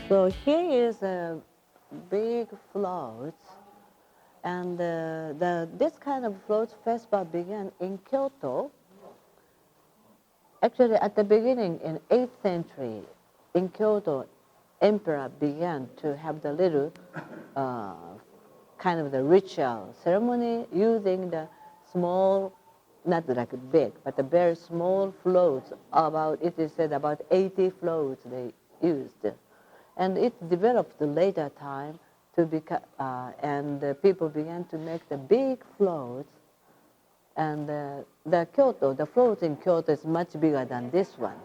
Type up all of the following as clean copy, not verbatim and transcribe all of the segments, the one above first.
So here is a big float, and this kind of float festival began in Kyoto. Actually, at the beginning, in 8th century, in Kyoto, emperor began to have the little uh, kind of the ritual ceremony using the small, not like big, but the very small floats. About, it is said, about 80 floats they used. And it developed later time to become, and people began to make the big floats. And the float in Kyoto is much bigger than this one.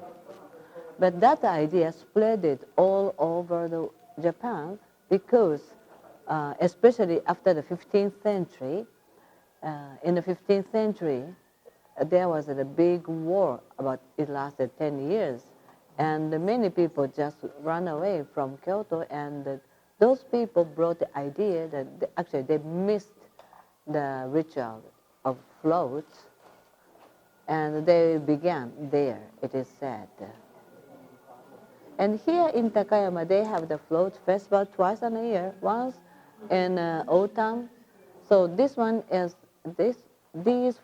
But that idea spread it all over Japan because, especially after the 15th century, in the 15th century, there was a big war. It lasted 10 years. And many people just ran away from Kyoto, and those people brought the idea that actually they missed the ritual of floats, and they began there, it is said. And here in Takayama, they have the float festival twice a year, once in autumn. So these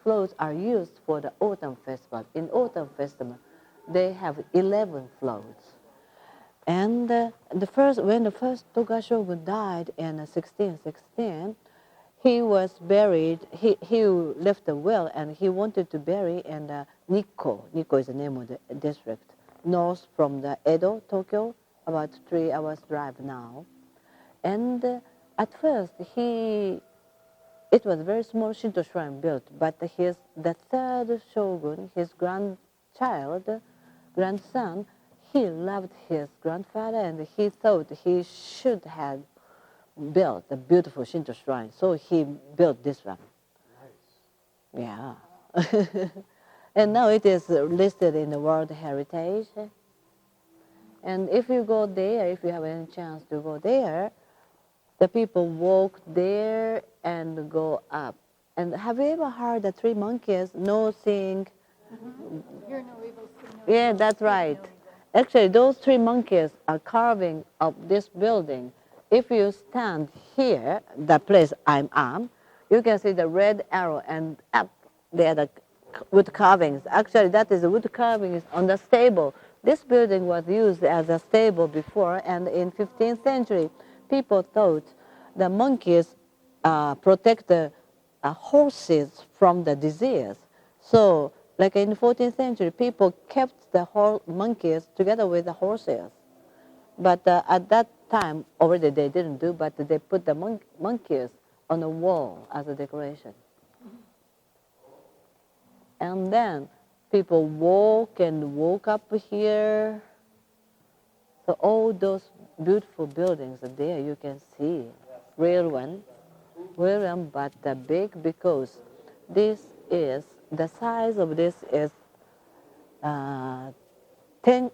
floats are used for the autumn festival. In autumn festival, they have 11 floats. And when the first Toga shogun died in 1616, he was buried, he left a will, and he wanted to bury in Nikko. Nikko is the name of the district, north from the Edo, Tokyo, about 3 hours drive now. And at first, it was a very small Shinto shrine built, but the third shogun, his grandson, he loved his grandfather, and he thought he should have built a beautiful Shinto shrine. So he built this one. Nice. Yeah. And now it is listed in the World Heritage. And if you go there, if you have any chance to go there, the people walk there and go up. And have you ever heard the three monkeys, no seeing? Hear no evil, see no Yeah, evil, that's speak no right. evil. Actually, those three monkeys are carving of this building. If you stand here, the place I'm on, you can see the red arrow, and up there the wood carvings. Actually, that is the wood carvings on the stable. This building was used as a stable before, and in 15th century, people thought the monkeys protect the horses from the disease. So, like in the 14th century, people kept the monkeys together with the horses. But at that time, already they didn't do, but they put the monkeys on the wall as a decoration. And then people walk up here. So all those beautiful buildings are there, you can see. Real one, but big, because the size of this is 1/10,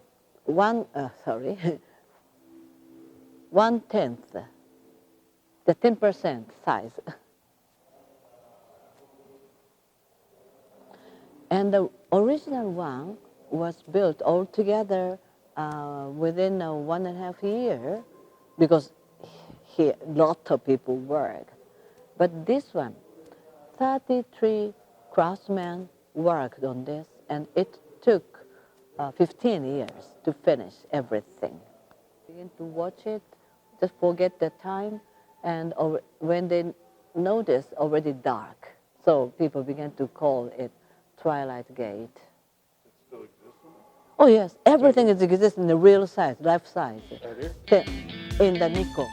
the 10% size. And the original one was built altogether within 1.5 years, because here a lot of people work. But this one, 33 craftsmen worked on this, and it took 15 years to finish everything. Begin to watch it, just forget the time, and when they notice, already dark. So people began to call it Twilight Gate. It still exists? Oh yes, everything is exists in the real size, life size. Right here? In the Nikko.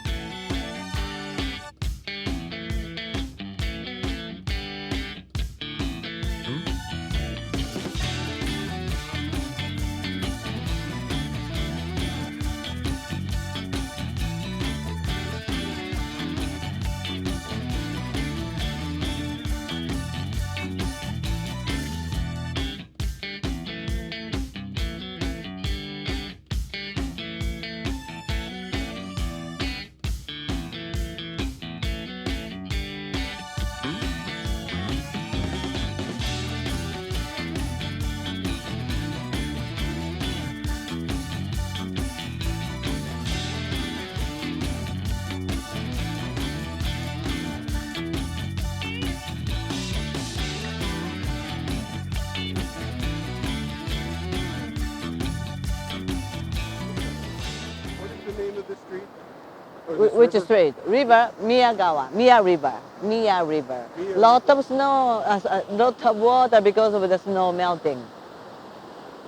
Which street? River, Miyagawa, Miya River, Miya River. Lot of snow, lot of water because of the snow melting.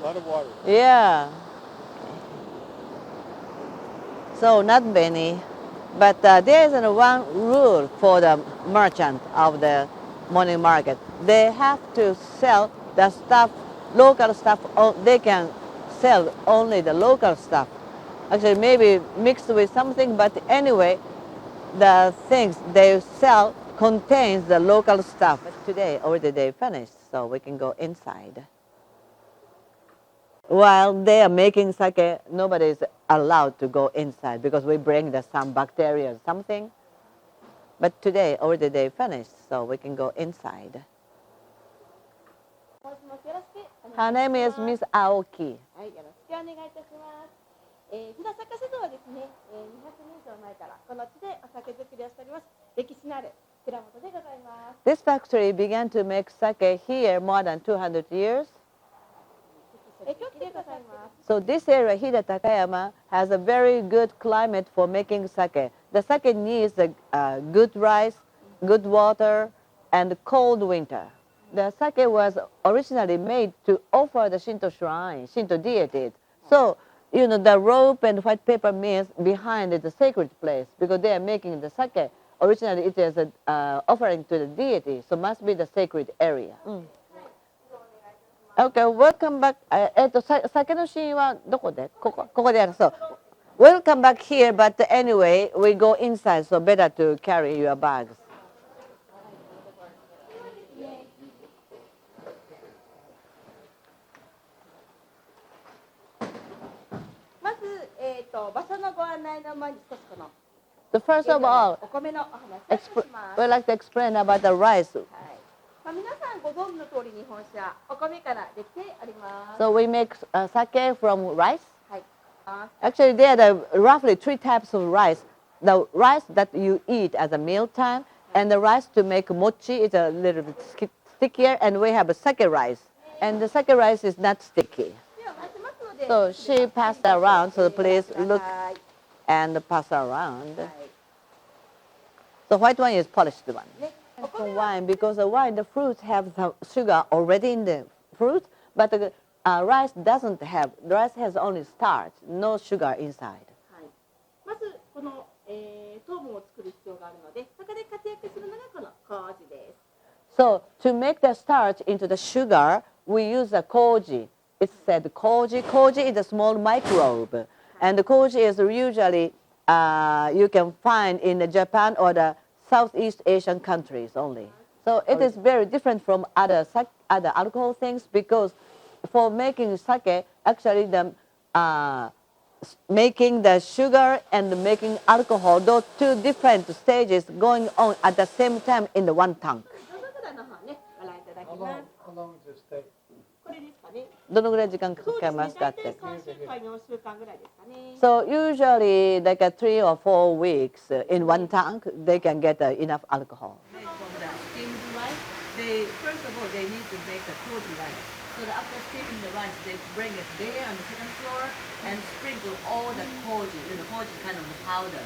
A lot of water. Yeah. So not many, but there is one rule for the merchant of the morning market. They have to sell the stuff, local stuff. They can sell only the local stuff. Actually, maybe mixed with something, but anyway, the things they sell contains the local stuff. But today already they finished, so we can go inside. While they are making sake, nobody is allowed to go inside because we bring some bacteria or something. But today already they finished, so we can go inside. Her name is Miss Aoki. はい、よろしくお願いいたします。船坂酒造はですね、200年以上前からこの地でお酒造りをしております。歴史のある蔵元でございます。 This factory began to make sake here more than 200 years. 今日来てくださいます。 So this area here at Takayama has a very good climate for making sake. The sake needs good rice, good water, and cold winter. The sake was originally made to offer the Shinto shrine, Shinto deities. So, you know, the rope and white paper means behind is the sacred place because they are making the sake. Originally, it is an offering to the deity, so must be the sacred area. Okay, welcome back. 酒のシーンはどこで？ここでやる。そう。Welcome back here, but anyway, we go inside, so better to carry your bags. まず、場所のご案内の前に少しこの So first of all, お米のお話をします。 we'd like to explain about the rice. はい。まあ、皆さんご存知の通り日本酒はお米からできております。 So we make sake from rice. はい。Actually, there are roughly three types of rice. The rice that you eat as a mealtime, and the rice to make mochi is a little bit stickier, and we have a sake rice. And the sake rice is not sticky. では待ちますので。 So she passed around, so please look and pass around. はい。 So white wine is polished one. ね。 For wine, because the wine, the fruits have the sugar already in the fruit, but the rice doesn't have. The rice has only starch, no sugar inside. はい。まずこの、糖分を作る必要があるので、そこで活躍するのがこの麹です。 So to make the starch into the sugar, we use a koji. It's said koji. Koji is a small microbe, and the koji is usually you can find in Japan or the Southeast Asian countries only. So it is very different from other alcohol things because for making sake, actually the making the sugar and making alcohol, those two different stages going on at the same time in the one tank. どのぐらいの方ね、ご覧いただきます。 How long does this take? これですかね。どのぐらい時間かそうですね。かりますかっ大体て。 3週間、4週間ぐらいですかね。 So usually like 3 or 4 weeks in one tank, they can get enough alcohol. From the steamed rice, first of all they need to make a koji rice. So after steaming the rice, they bring it there on the second floor and sprinkle all the koji. Koji kind of powder.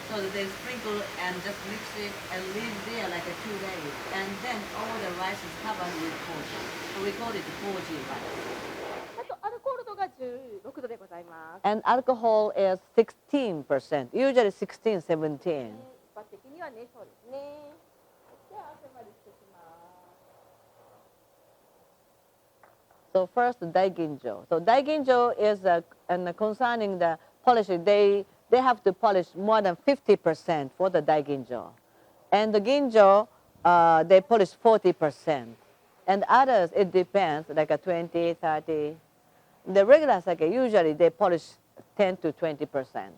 So they sprinkle and just mix it and leave there like 2 days, and then all the rice is covered with koji. So we call it koji rice. あとアルコール度が16度でございます。 And alcohol is 16%, usually 16, 17. 一般的にはね、そうですね。では汗までしていきます。 So first, daiginjo. So daiginjo is and concerning the polishing, they have to polish more than 50% for the daiginjo. And the ginjo, they polish 40%. And others, it depends, like a 20, 30. The regular sake, usually they polish 10 to 20%.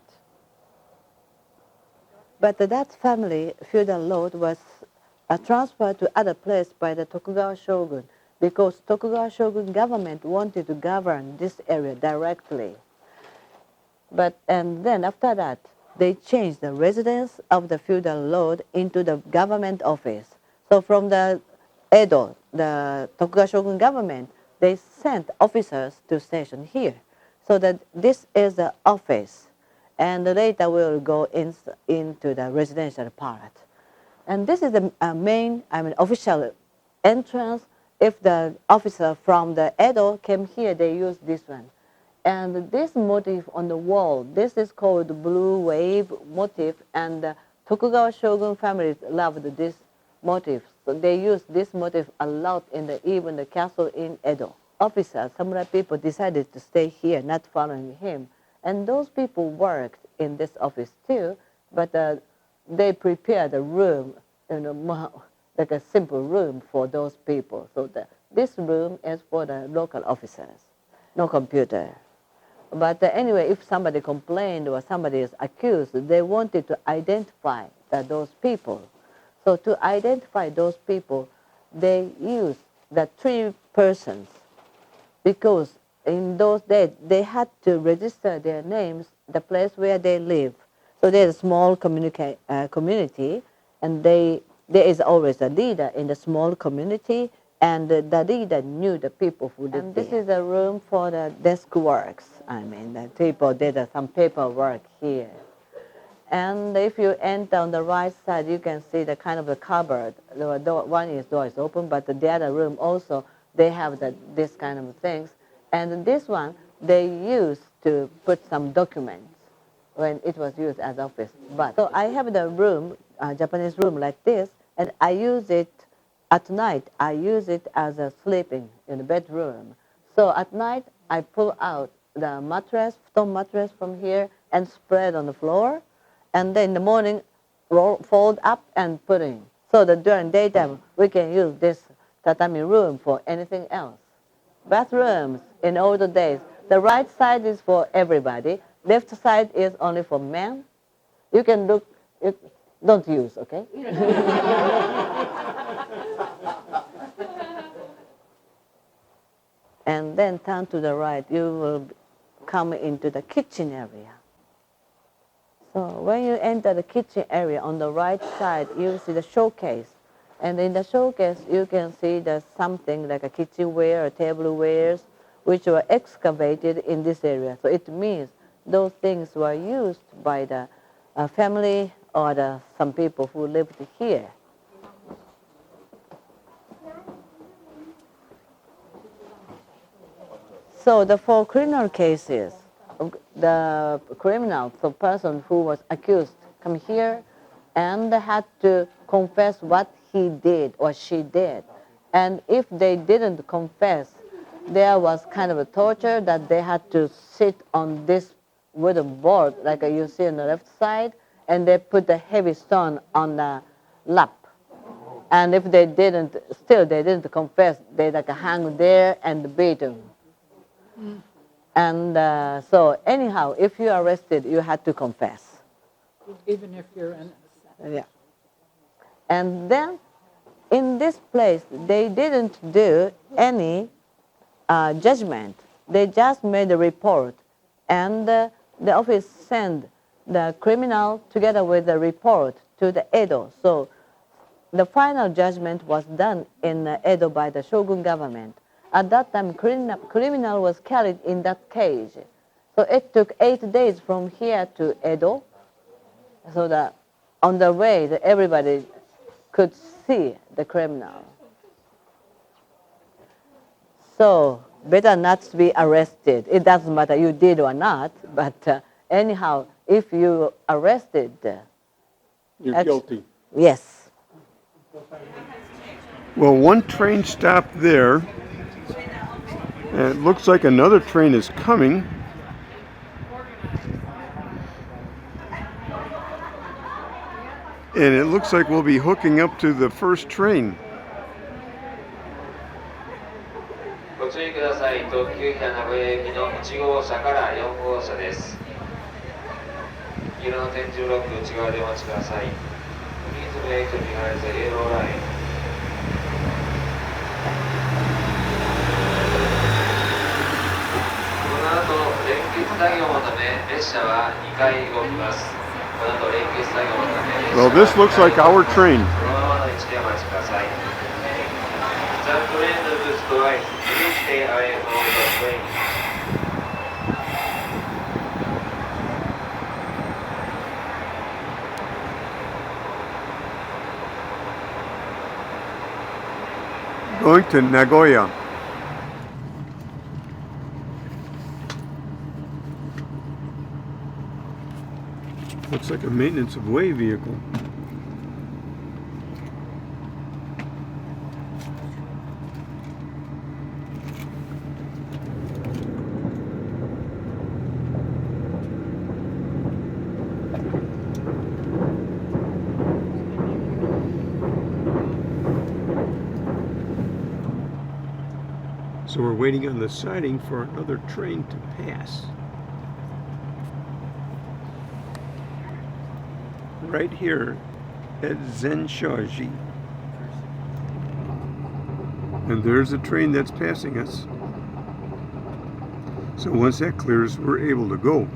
But that family, feudal lord, was transferred to other place by the Tokugawa shogun because Tokugawa shogun government wanted to govern this area directly. And then after that, they changed the residence of the feudal lord into the government office. So from the Edo, the Tokugawa shogun government, they sent officers to station here. So that this is the office. and later we'll go into the residential part. And this is the main, official entrance. If the officer from the Edo came here, they use this one. And this motif on the wall, this is called blue wave motif, and the Tokugawa Shogun families loved this motif. So they use this motif a lot in even the castle in Edo. Officers, samurai people decided to stay here, not following him. And those people worked in this office too, but they prepared a room, like a simple room for those people. So this room is for the local officers, no computer. But anyway, if somebody complained or somebody is accused, they wanted to identify those people. So to identify those people, they used the 3 persons, because in those days they had to register their names, the place where they live. So there's a small community, and there is always a leader in the small community, and the leader knew the people who lived there. And this is a room for the desk works. The people did some paperwork here. And if you enter on the right side, you can see the kind of a cupboard. One door is open, but the other room also, they have this kind of things. And this one, they used to put some documents when it was used as office. But so I have the room, Japanese room like this, and I use it at night. I use it as a sleeping in the bedroom. So at night, I pull out the mattress, stone mattress from here, and spread on the floor. And then in the morning, fold up and put in. So that during daytime, we can use this tatami room for anything else. Bathrooms in older days, the right side is for everybody. Left side is only for men. You can look, don't use, okay? And then turn to the right, you will come into the kitchen area. So when you enter the kitchen area, on the right side, you see the showcase. And in the showcase, you can see there's something like a kitchenware or tablewares, which were excavated in this area. So it means those things were used by the family or some people who lived here. So for criminal cases, the criminal, the person who was accused, come here and had to confess what he did or she did. And if they didn't confess, there was kind of a torture that they had to sit on this wooden board, like you see on the left side, and they put the heavy stone on the lap. And if they didn't confess, they hang there and beat them. And so anyhow, if you are arrested, you had to confess. Even if you're innocent. Yeah. And then in this place, they didn't do any judgment. They just made a report. And the office sent the criminal together with the report to the Edo. So the final judgment was done in Edo by the Shogun government. At that time, criminal was carried in that cage. So it took 8 days from here to Edo, so that on the way that everybody could see the criminal. So better not to be arrested. It doesn't matter you did or not, but anyhow, if you arrested, You're guilty. Yes. Well, one train stopped there, and it looks like another train is coming. And it looks like we'll be hooking up to the first train. ご注意ください。特急名古屋行きの1号車から4号車です。色の天井ロック内側でお待ちください。Please wait behind the yellow line. この後、連結作業のため列車は2回動きます。この後連結作業のため列車は Well, this looks like our train. このままの位置でお待ちください。The train moves twice. Please stay away from the train. Going to Nagoya. Looks like a maintenance of way vehicle. So we're waiting on the siding for another train to pass. Right here at Zenshoji. And there's a train that's passing us. So once that clears, we're able to go.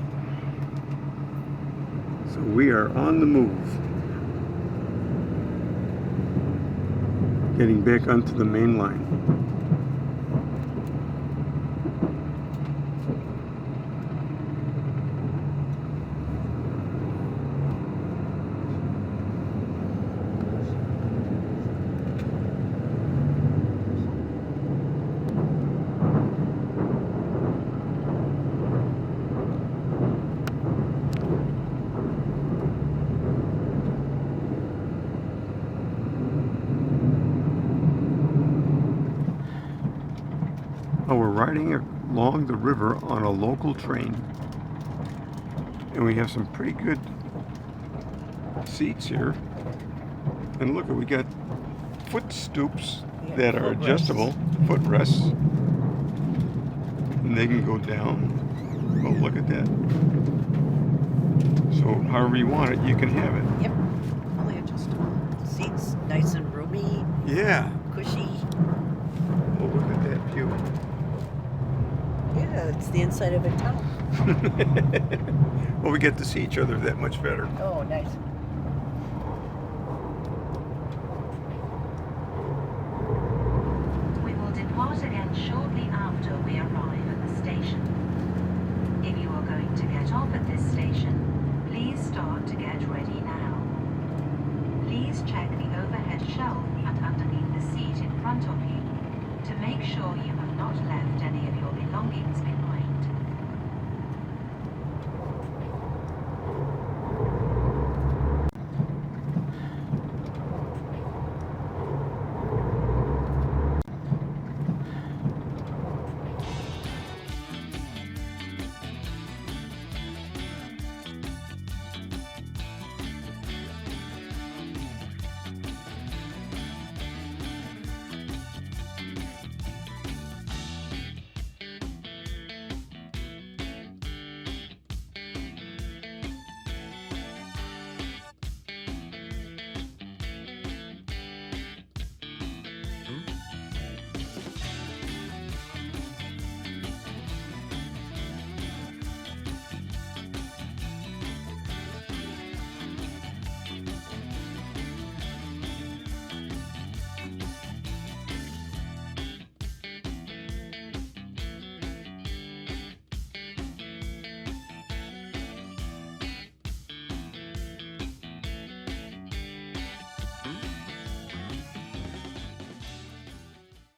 So we are on the move. Getting back onto the main line. Oh, we're riding along the river on a local train, and we have some pretty good seats here. And look, we got foot stoops that are adjustable, footrests, and they can go down. Oh, look at that. So however you want it, you can have it. Yep, fully adjustable. Seats nice and roomy, Yeah. cushy. Oh, look at that view. Yeah, it's the inside of a tunnel. Well, we get to see each other that much better. Oh, nice.